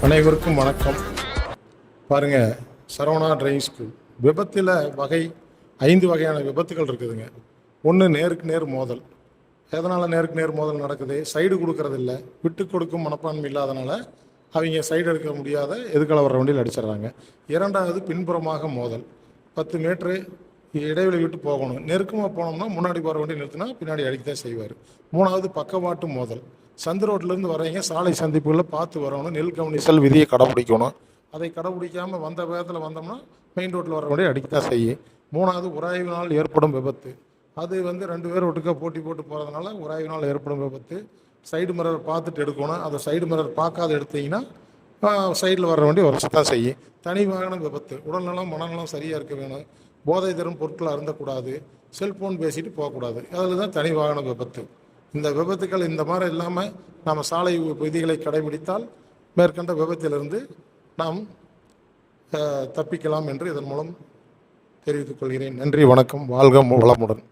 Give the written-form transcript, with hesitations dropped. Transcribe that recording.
அனைவருக்கும் வணக்கம். பாருங்க, சரவணா டிரைவிங் ஸ்கூல் விபத்தில் 5 வகையான விபத்துகள் இருக்குதுங்க. ஒன்று நேருக்கு நேர் மோதல். எதனால் நேருக்கு நேர் மோதல் நடக்குது? சைடு கொடுக்கறதில்ல, விட்டு கொடுக்கும் மனப்பான்மை இல்லாதனால அவங்க சைடு எடுக்க முடியாத எதுக்கால வர்ற வண்டியில் அடிச்சிடுறாங்க. இரண்டாவது பின்புறமாக மோதல். 10 மீட்ரு இடைவெளி விட்டு போகணும். நெருக்கமாக போனோம்னா முன்னாடி போகிற வண்டி நிறுத்தினா பின்னாடி அடிக்கத்தான் செய்வார். மூணாவது பக்கவாட்டு மோதல். சந்து ரோட்லேருந்து வரவங்க சாலை சந்திப்புகளில் பார்த்து வரணும். நெல் கவனிசல் விதியை கடைப்பிடிக்கணும். அதை கடைப்பிடிக்காமல் வந்த வேகத்தில் வந்தோம்னா மெயின் ரோட்டில் வர வண்டி அடிக்கத்தான் செய்யும். மூணாவது உராய்வினால் ஏற்படும் விபத்து. அது 2 பேர் ஒட்டுக்கா போட்டி போட்டு போகிறதுனால உராய்வினால் ஏற்படும் விபத்து. சைடு மிரர் பார்த்துட்டு எடுக்கணும். அதை சைடு மிரர் பார்க்காத எடுத்தீங்கன்னா சைடில் வர்ற வண்டி உரசத்தான் செய்யும். தனி வாகன விபத்து. உடல்நலம் மனநலம் சரியாக இருக்க வேணும். போதை தரும் பொருட்களை அருந்தக்கூடாது. செல்ஃபோன் பேசிட்டு போகக்கூடாது. அதில் தான் தனி வாகன விபத்து. இந்த விபத்துக்கள் இந்த மாதிரி இல்லாமல் நாம் சாலை விதிகளை கடைபிடித்தால் மேற்கண்ட விபத்திலிருந்து நாம் தப்பிக்கலாம் என்று இதன் மூலம் தெரிவித்துக் கொள்கிறேன். நன்றி, வணக்கம், வாழ்க வளமுடன்.